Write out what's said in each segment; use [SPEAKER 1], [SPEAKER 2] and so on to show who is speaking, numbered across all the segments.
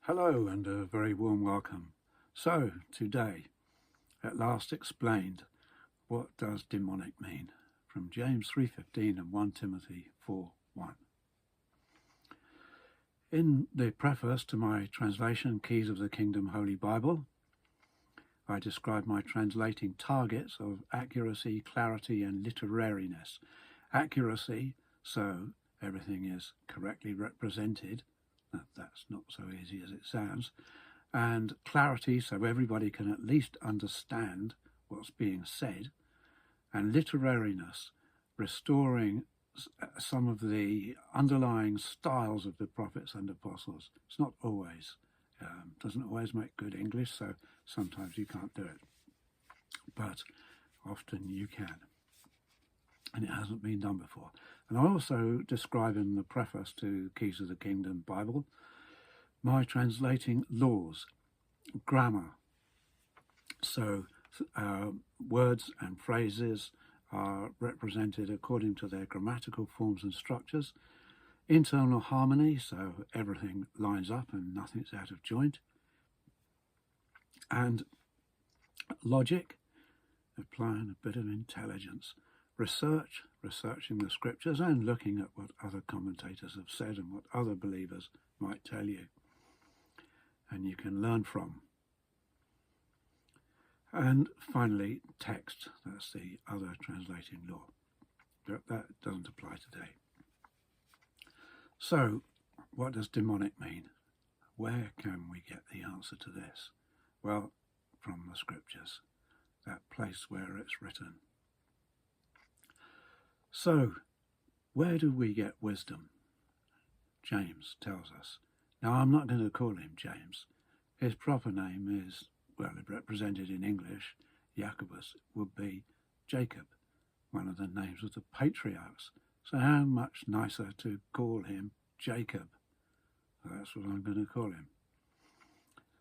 [SPEAKER 1] Hello and a very warm welcome. So, today, at last explained, what does demonic mean? From James 3:15 and 1 Timothy 4:1. In the preface to my translation, Keys of the Kingdom Holy Bible, I describe my translating targets of accuracy, clarity, and literariness. Accuracy, so everything is correctly represented. That's not so easy as it sounds. And clarity, so everybody can at least understand what's being said. And literariness, restoring some of the underlying styles of the prophets and apostles. It's not always, doesn't always make good English, so sometimes you can't do it. But often you can. And it hasn't been done before. And I also describe in the preface to Keys of the Kingdom Bible my translating laws, grammar. So words and phrases are represented according to their grammatical forms and structures. Internal harmony, so everything lines up and nothing's out of joint. And logic, applying a bit of intelligence. Researching the scriptures and looking at what other commentators have said and what other believers might tell you. And you can learn from. And finally, text. That's the other translating law. But that doesn't apply today. So, what does demonic mean? Where can we get the answer to this? Well, from the scriptures, that place where it's written. So, where do we get wisdom? James tells us. Now, I'm not going to call him James. His proper name is, well, represented in English, Jacobus, would be Jacob, one of the names of the patriarchs. So how much nicer to call him Jacob? That's what I'm going to call him.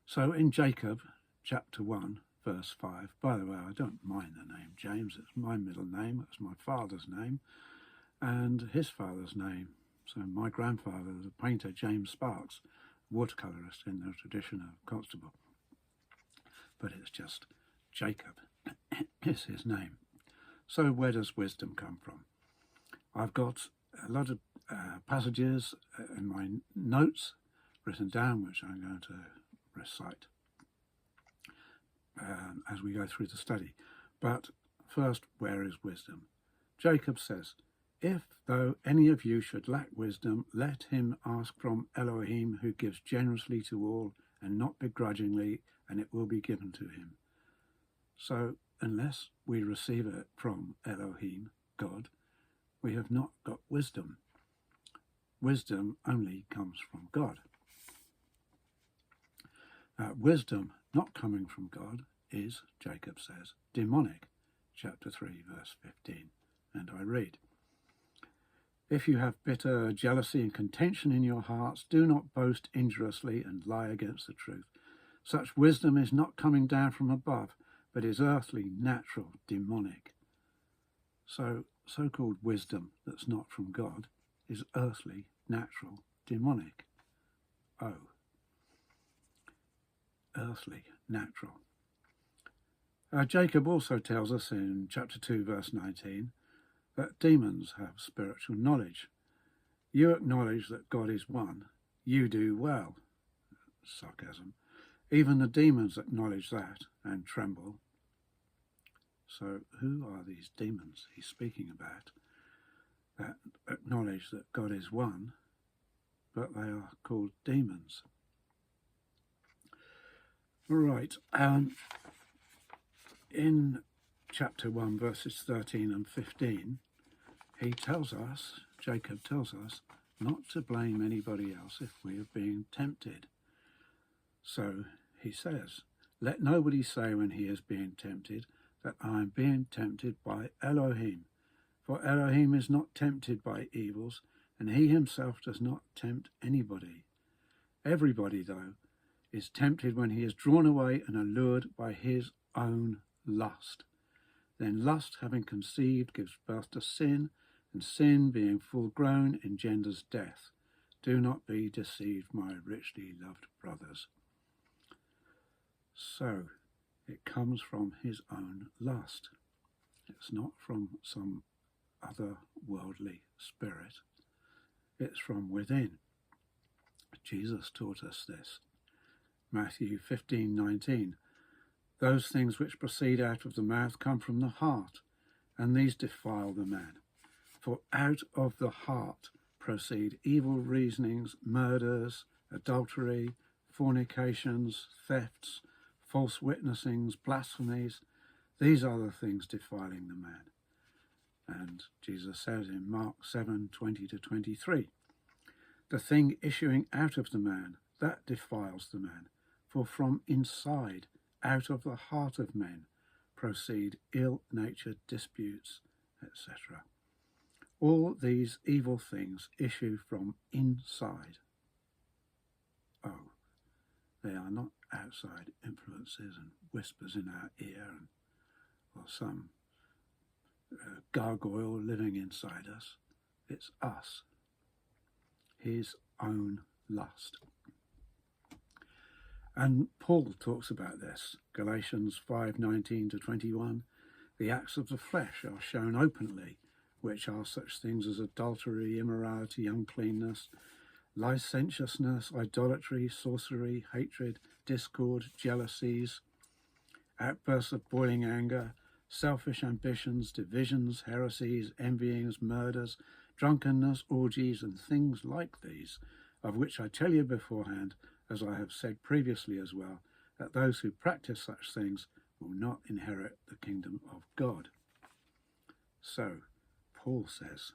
[SPEAKER 1] So in Jacob, chapter 1, verse 5, by the way, I don't mind the name James. It's my middle name. It's my father's name and his father's name. So my grandfather was a painter, James Sparks, watercolourist in the tradition of Constable. But it's just Jacob is his name. So where does wisdom come from? I've got a lot of passages in my notes written down, which I'm going to recite as we go through the study. But first, where is wisdom? Jacob says, if, though, any of you should lack wisdom, let him ask from Elohim, who gives generously to all and not begrudgingly, and it will be given to him. So, unless we receive it from Elohim, God, we have not got wisdom. Wisdom only comes from God. Wisdom not coming from God is, Jacob says, demonic. Chapter 3, verse 15. And I read, if you have bitter jealousy and contention in your hearts, do not boast injuriously and lie against the truth. Such wisdom is not coming down from above, but is earthly, natural, demonic. So, so-called wisdom that's not from God is earthly, natural, demonic. Oh, earthly, natural. Jacob also tells us in chapter 2, verse 19, that demons have spiritual knowledge. You acknowledge that God is one. You do well. Sarcasm. Even the demons acknowledge that and tremble. So who are these demons he's speaking about that acknowledge that God is one, but they are called demons? Right. In chapter 1, verses 13 and 15, he tells us, Jacob tells us, not to blame anybody else if we are being tempted. So he says, let nobody say when he is being tempted that I am being tempted by Elohim. For Elohim is not tempted by evils, and he himself does not tempt anybody. Everybody, though, is tempted when he is drawn away and allured by his own lust. Then lust, having conceived, gives birth to sin, and sin, being full grown, engenders death. Do not be deceived, my richly loved brothers. So it comes from his own lust. It's not from some other worldly spirit. It's from within. Jesus taught us this. Matthew 15:19. Those things which proceed out of the mouth come from the heart, and these defile the man. For out of the heart proceed evil reasonings, murders, adultery, fornications, thefts, false witnessings, blasphemies. These are the things defiling the man. And Jesus says in Mark 7:20-23, the thing issuing out of the man, that defiles the man. For from inside, out of the heart of men, proceed ill-natured disputes, etc. All these evil things issue from inside. Oh, they are not outside influences and whispers in our ear or some gargoyle living inside us. It's us, his own lust. And Paul talks about this. Galatians 5:19-21. The acts of the flesh are shown openly, which are such things as adultery, immorality, uncleanness, licentiousness, idolatry, sorcery, hatred, discord, jealousies, outbursts of boiling anger, selfish ambitions, divisions, heresies, envyings, murders, drunkenness, orgies, and things like these, of which I tell you beforehand, as I have said previously as well, that those who practice such things will not inherit the kingdom of God. So, Paul says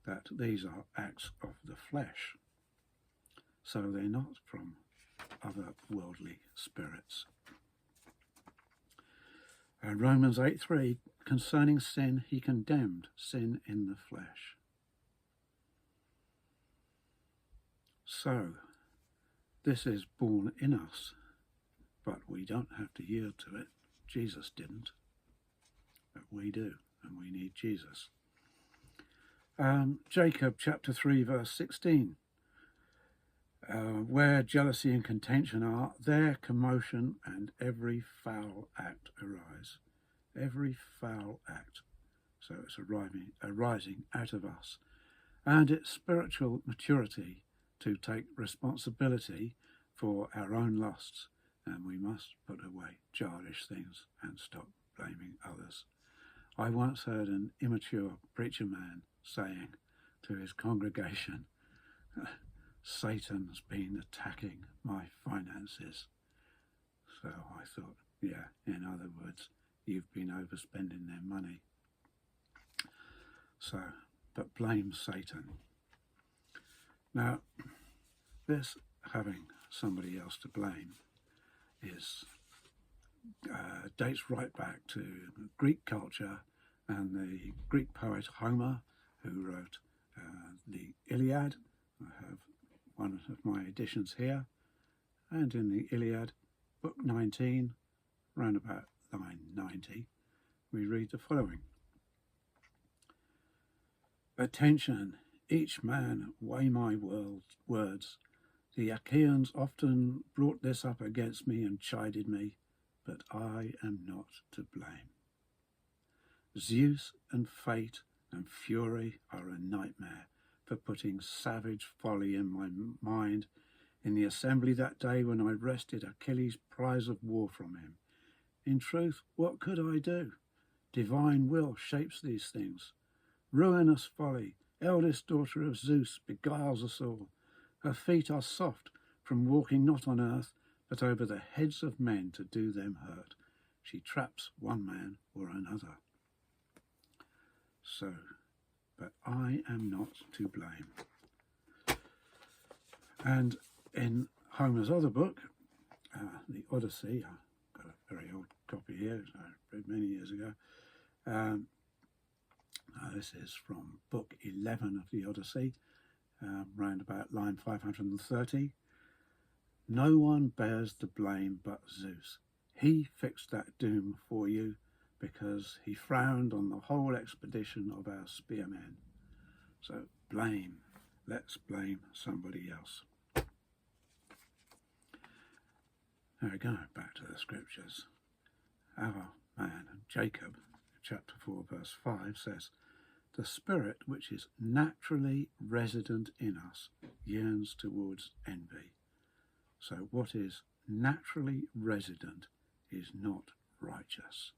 [SPEAKER 1] that these are acts of the flesh, so they're not from other worldly spirits. Romans 8:3, concerning sin, he condemned sin in the flesh. So, this is born in us, but we don't have to yield to it. Jesus didn't, but we do, and we need Jesus. Jacob chapter 3 verse 16. Where jealousy and contention are, there commotion and every foul act arise. Every foul act. So it's arising out of us. And it's spiritual maturity to take responsibility for our own lusts, and we must put away childish things and stop blaming others. I once heard an immature preacher man saying to his congregation, Satan's been attacking my finances. So I thought, yeah, in other words, you've been overspending their money. So, but blame Satan. Now, this having somebody else to blame dates right back to Greek culture and the Greek poet Homer, who wrote the Iliad. I have one of my editions here, and in the Iliad, book 19, round about line 90, we read the following. Attention, each man weigh my words. The Achaeans often brought this up against me and chided me, but I am not to blame. Zeus and fate and fury are a nightmare for putting savage folly in my mind. In the assembly that day when I wrested Achilles' prize of war from him. In truth, what could I do? Divine will shapes these things. Ruinous folly, eldest daughter of Zeus, beguiles us all. Her feet are soft from walking not on earth, but over the heads of men to do them hurt. She traps one man or another. So, but I am not to blame. And in Homer's other book, the Odyssey, I've got a very old copy here, I read many years ago. This is from book 11 of the Odyssey, round about line 530. No one bears the blame but Zeus. He fixed that doom for you because he frowned on the whole expedition of our spearmen. So blame let's blame somebody else. Now we go back to the scriptures. Our man, Jacob, chapter 4, verse 5 says, "The spirit which is naturally resident in us yearns towards envy." So what is naturally resident is not righteous.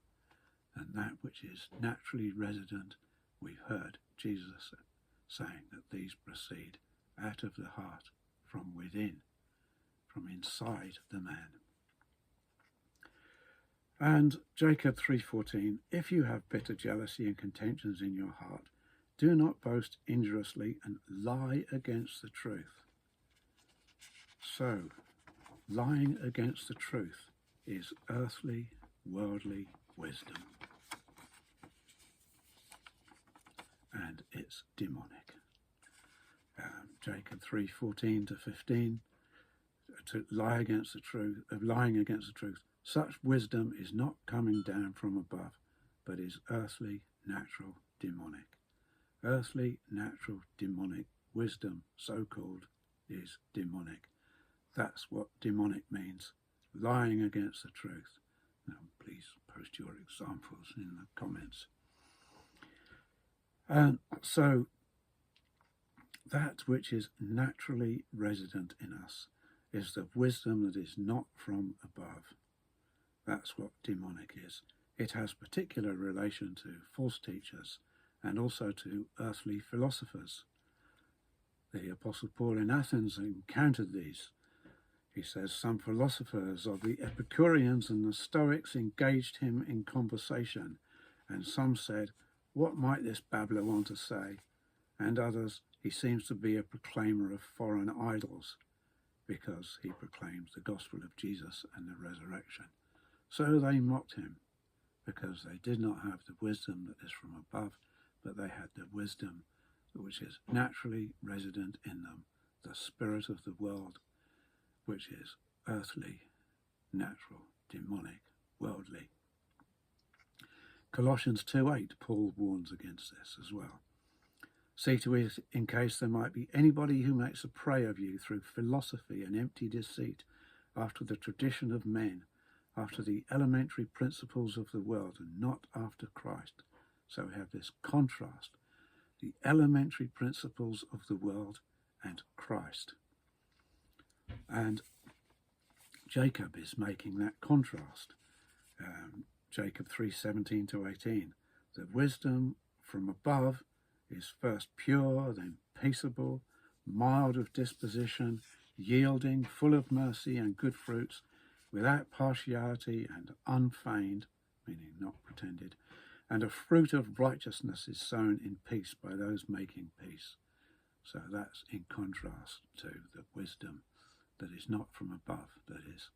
[SPEAKER 1] And that which is naturally resident, we've heard Jesus saying that these proceed out of the heart, from within, from inside the man. And Jacob 3:14, "If you have bitter jealousy and contentions in your heart, do not boast injuriously and lie against the truth." So, lying against the truth is earthly, worldly wisdom. And it's demonic. Jacob 3:14 to 15, to lie against the truth, lying against the truth. "Such wisdom is not coming down from above, but is earthly, natural, demonic." Earthly, natural, demonic wisdom, so-called, is demonic. That's what demonic means, lying against the truth. Now, please post your examples in the comments. And so, that which is naturally resident in us is the wisdom that is not from above. That's what demonic is. It has particular relation to false teachers and also to earthly philosophers. The Apostle Paul in Athens encountered these. He says, "Some philosophers of the Epicureans and the Stoics engaged him in conversation, and some said, 'What might this babbler want to say?' And others, 'He seems to be a proclaimer of foreign idols,' because he proclaims the gospel of Jesus and the resurrection. So they mocked him, because they did not have the wisdom that is from above, but they had the wisdom which is naturally resident in them, the spirit of the world, which is earthly, natural, demonic, worldly." Colossians 2:8, Paul warns against this as well. "See to it in case there might be anybody who makes a prey of you through philosophy and empty deceit, after the tradition of men, after the elementary principles of the world, and not after Christ." So we have this contrast, the elementary principles of the world and Christ. And Jacob is making that contrast. Jacob 3:17 to 18. "The wisdom from above is first pure, then peaceable, mild of disposition, yielding, full of mercy and good fruits, without partiality and unfeigned," meaning not pretended, "and a fruit of righteousness is sown in peace by those making peace." So that's in contrast to the wisdom that is not from above, that is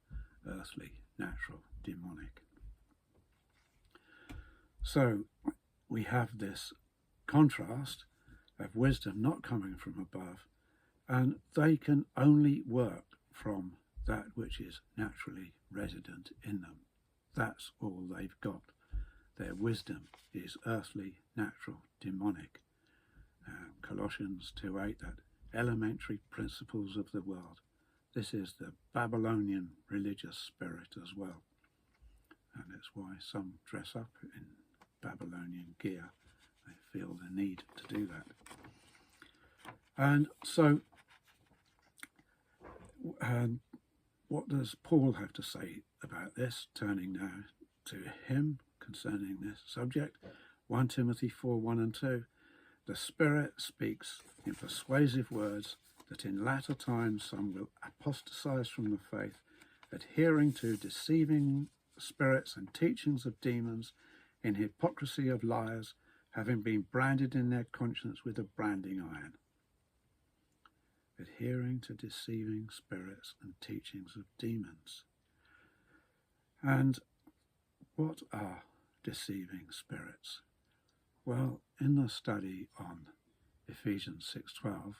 [SPEAKER 1] earthly, natural, demonic. So we have this contrast of wisdom not coming from above, and they can only work from that which is naturally resident in them. That's all they've got. Their wisdom is earthly, natural, demonic. Colossians 2:8, that elementary principles of the world. This is the Babylonian religious spirit as well. And it's why some dress up in Babylonian gear. They feel the need to do that. And so, what does Paul have to say about this? Turning now to him concerning this subject. 1 Timothy 4:1 and 2. "The Spirit speaks in persuasive words that in latter times some will apostatize from the faith, adhering to deceiving spirits and teachings of demons, in hypocrisy of liars, having been branded in their conscience with a branding iron." Adhering to deceiving spirits and teachings of demons. And what are deceiving spirits? Well, in the study on Ephesians 6:12,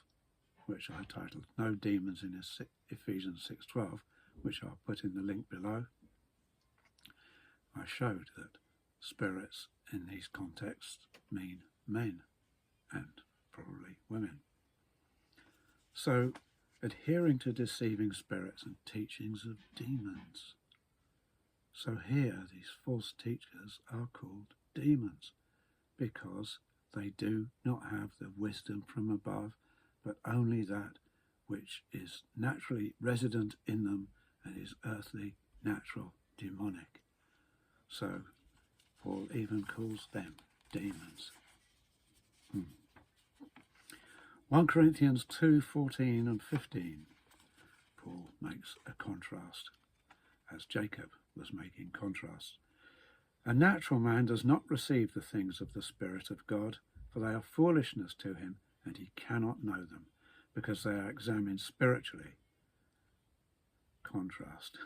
[SPEAKER 1] which I titled "No Demons in Ephesians 6:12, which I'll put in the link below, I showed that spirits in these contexts mean men and probably women. So, adhering to deceiving spirits and teachings of demons. So here, these false teachers are called demons because they do not have the wisdom from above, but only that which is naturally resident in them and is earthly, natural, demonic. So Paul even calls them demons. 1 Corinthians 2:14 and 15, Paul makes a contrast, as Jacob was making contrasts. A natural man does not receive the things of the Spirit of God, for they are foolishness to him, and he cannot know them, because they are examined spiritually. Contrast.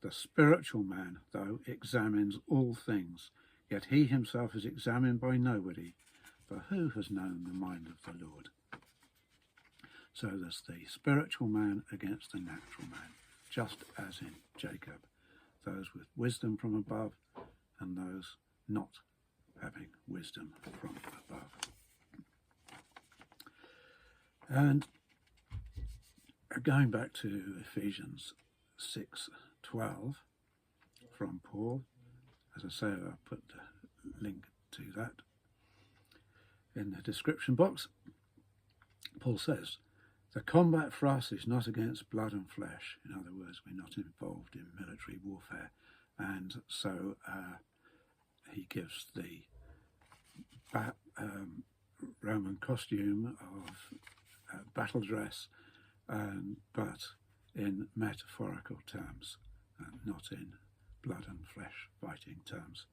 [SPEAKER 1] The spiritual man, though, examines all things, yet he himself is examined by nobody, for who has known the mind of the Lord? So there's the spiritual man against the natural man, just as in Jacob, those with wisdom from above and those not having wisdom from above. And going back to Ephesians 6:12 from Paul, as I say, I'll put the link to that in the description box. Paul says, the combat for us is not against blood and flesh. In other words, we're not involved in military warfare. And so he gives the Roman costume of battle dress, but in metaphorical terms, not in blood and flesh fighting terms.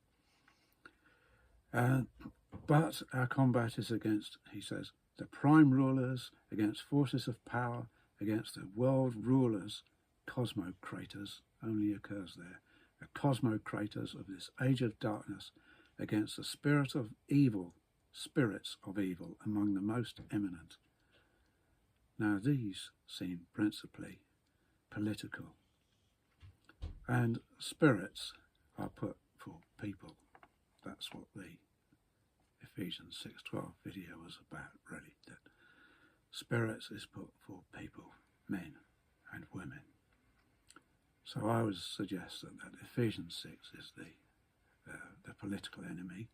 [SPEAKER 1] But our combat is against, he says, the prime rulers, against forces of power, against the world rulers. Cosmocraters only occurs there. The cosmocraters of this age of darkness, against the spirits of evil among the most eminent. Now these seem principally political, and spirits are put for people. That's what the Ephesians 6:12 video was about, really, that spirits is put for people, men and women. So I would suggest that Ephesians 6 is the political enemy,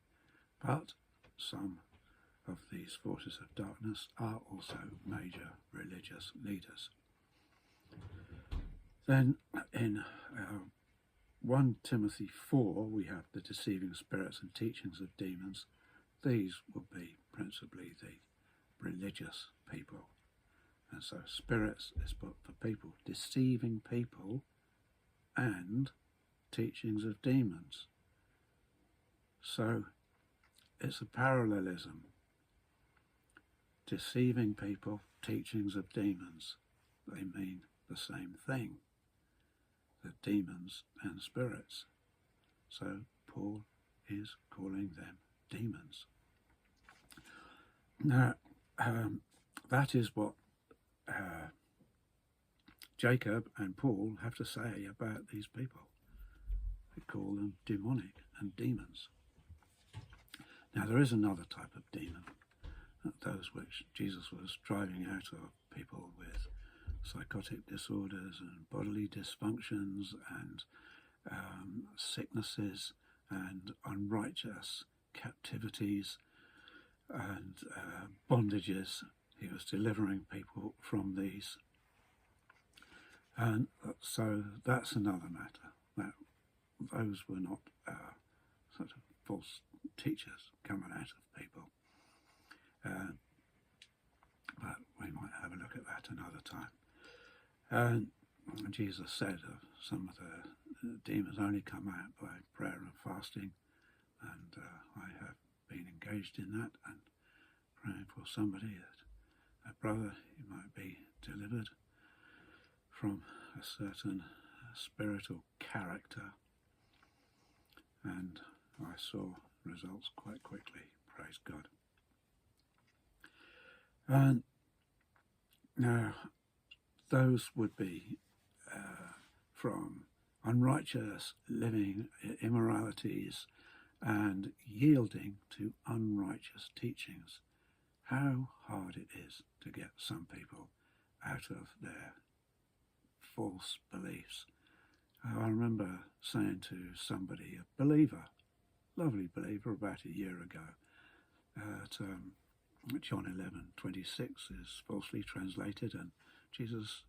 [SPEAKER 1] but some of these forces of darkness are also major religious leaders. Then in 1 Timothy 4 we have the deceiving spirits and teachings of demons. These would be principally the religious people. And so spirits is put for people, deceiving people and teachings of demons. So it's a parallelism. Deceiving people, teachings of demons. They mean the same thing. The demons and spirits. So Paul is calling them demons. Now, that is what Jacob and Paul have to say about these people. They call them demonic and demons. Now, there is another type of demon, those which Jesus was driving out of people with psychotic disorders and bodily dysfunctions and sicknesses and unrighteous captivities and bondages. He was delivering people from these. And so that's another matter. Now, those were not sort of false teachers coming out of people. But we might have a look at that another time. And Jesus said of some of the demons only come out by prayer and fasting, and I have been engaged in that and praying for somebody, that a brother, he might be delivered from a certain spiritual character, and I saw results quite quickly, praise God. And now those would be from unrighteous living, immoralities, and yielding to unrighteous teachings. How hard it is to get some people out of their false beliefs. I remember saying to somebody, a believer, lovely believer, about a year ago, that John 11:26 is falsely translated, and Jesus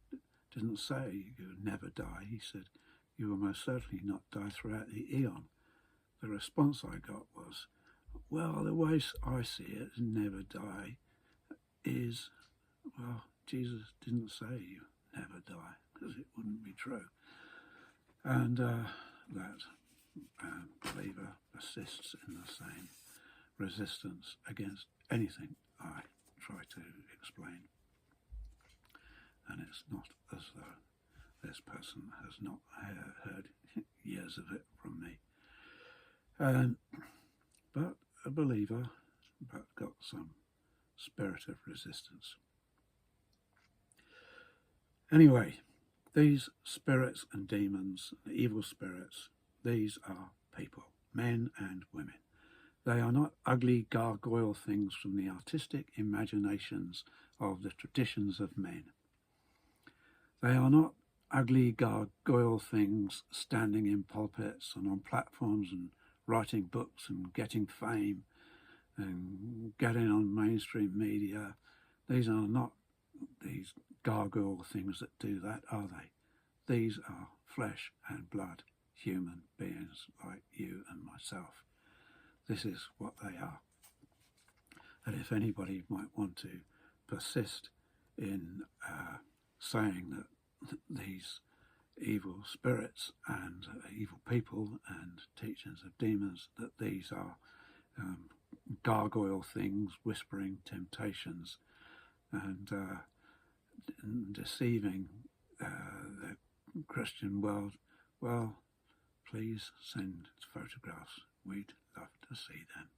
[SPEAKER 1] didn't say you would never die. He said you will most certainly not die throughout the eon. The response I got was, well, the way I see it, never die, is, well, Jesus didn't say you never die, because it wouldn't be true. And that believer persists in the same resistance against anything I try to explain. And it's not as though this person has not heard years of it from me. But a believer, but got some spirit of resistance. Anyway, these spirits and demons, the evil spirits, these are people, men and women. They are not ugly gargoyle things from the artistic imaginations of the traditions of men. They are not ugly gargoyle things standing in pulpits and on platforms and writing books and getting fame and getting on mainstream media. These are not these gargoyle things that do that, are they? These are flesh and blood human beings like you and myself. This is what they are. And if anybody might want to persist in saying that these evil spirits and evil people and teachings of demons, that these are gargoyle things, whispering temptations, and deceiving the Christian world, well, please send photographs. We'd love to see them.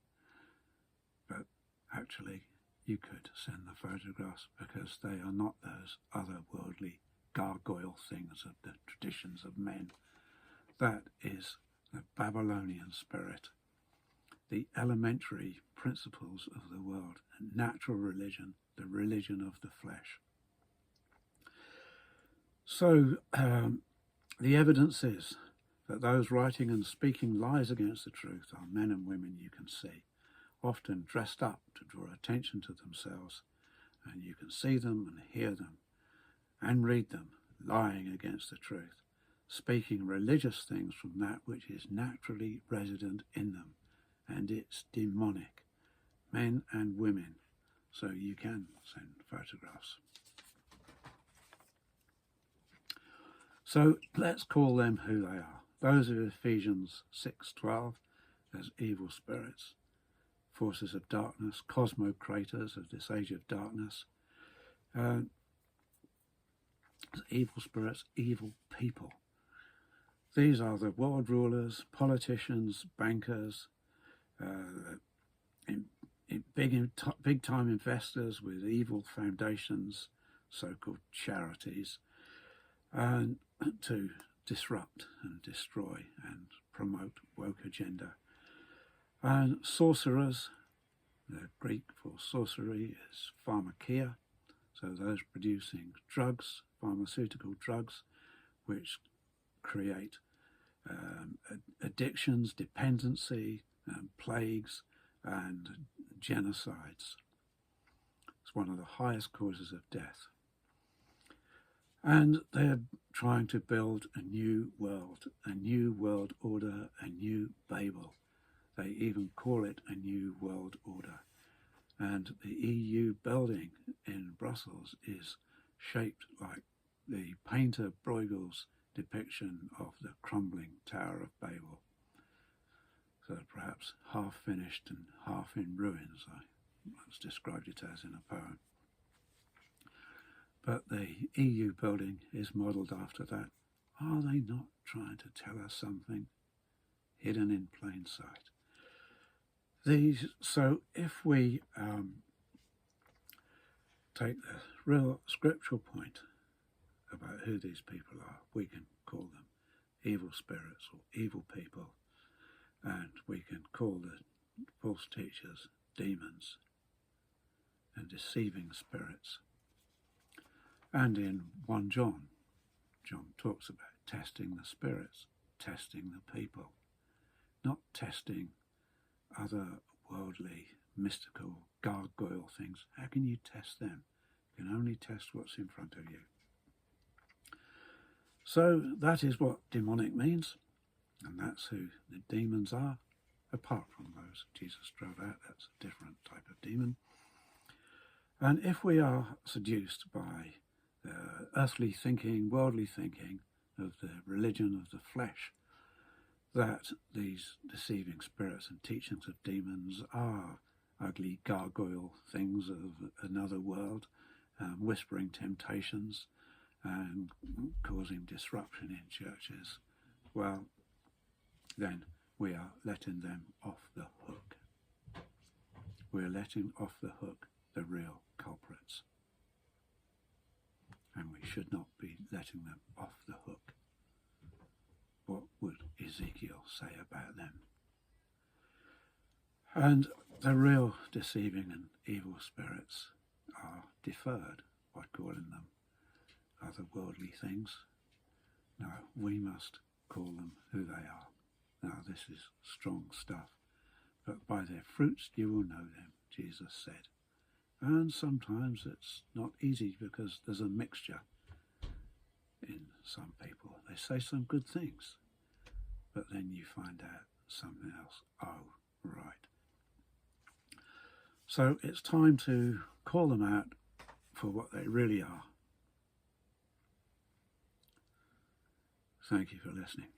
[SPEAKER 1] But actually, you could send the photographs, because they are not those otherworldly gargoyle things of the traditions of men. That is the Babylonian spirit, the elementary principles of the world, a natural religion, the religion of the flesh. So the evidence is that those writing and speaking lies against the truth are men and women you can see, often dressed up to draw attention to themselves, and you can see them and hear them and read them lying against the truth, speaking religious things from that which is naturally resident in them, and it's demonic, men and women. So you can send photographs. So let's call them who they are. Those of Ephesians 6:12 as evil spirits, forces of darkness, cosmocrators of this age of darkness, evil spirits, evil people. These are the world rulers, politicians, bankers, big-time investors with evil foundations, so-called charities, and to disrupt and destroy and promote woke agenda. And sorcerers, the Greek for sorcery is pharmakia, so those producing drugs, pharmaceutical drugs, which create addictions, dependency, plagues, and genocides. It's one of the highest causes of death. And they're trying to build a new world order, a new Babel. They even call it a new world order. And the EU building in Brussels is shaped like the painter Bruegel's depiction of the crumbling Tower of Babel. So perhaps half finished and half in ruins, I once described it as in a poem. But the EU building is modelled after that. Are they not trying to tell us something hidden in plain sight? So if we take the real scriptural point about who these people are, we can call them evil spirits or evil people, and we can call the false teachers demons and deceiving spirits. And in 1 John, John talks about testing the spirits, testing the people, not testing other worldly, mystical, gargoyle things. How can you test them? You can only test what's in front of you. So that is what demonic means, and that's who the demons are, apart from those Jesus drove out. That's a different type of demon. And if we are seduced by earthly thinking, worldly thinking of the religion of the flesh, that these deceiving spirits and teachings of demons are ugly gargoyle things of another world, whispering temptations and causing disruption in churches, well, then we are letting them off the hook. We're letting off the hook the real culprits. And we should not be letting them off the hook. What would Ezekiel say about them? And the real deceiving and evil spirits are deferred by calling them otherworldly things. No, we must call them who they are. Now, this is strong stuff, but by their fruits you will know them, Jesus said. And sometimes it's not easy because there's a mixture in some people. They say some good things, but then you find out something else. Oh, right. So it's time to call them out for what they really are. Thank you for listening.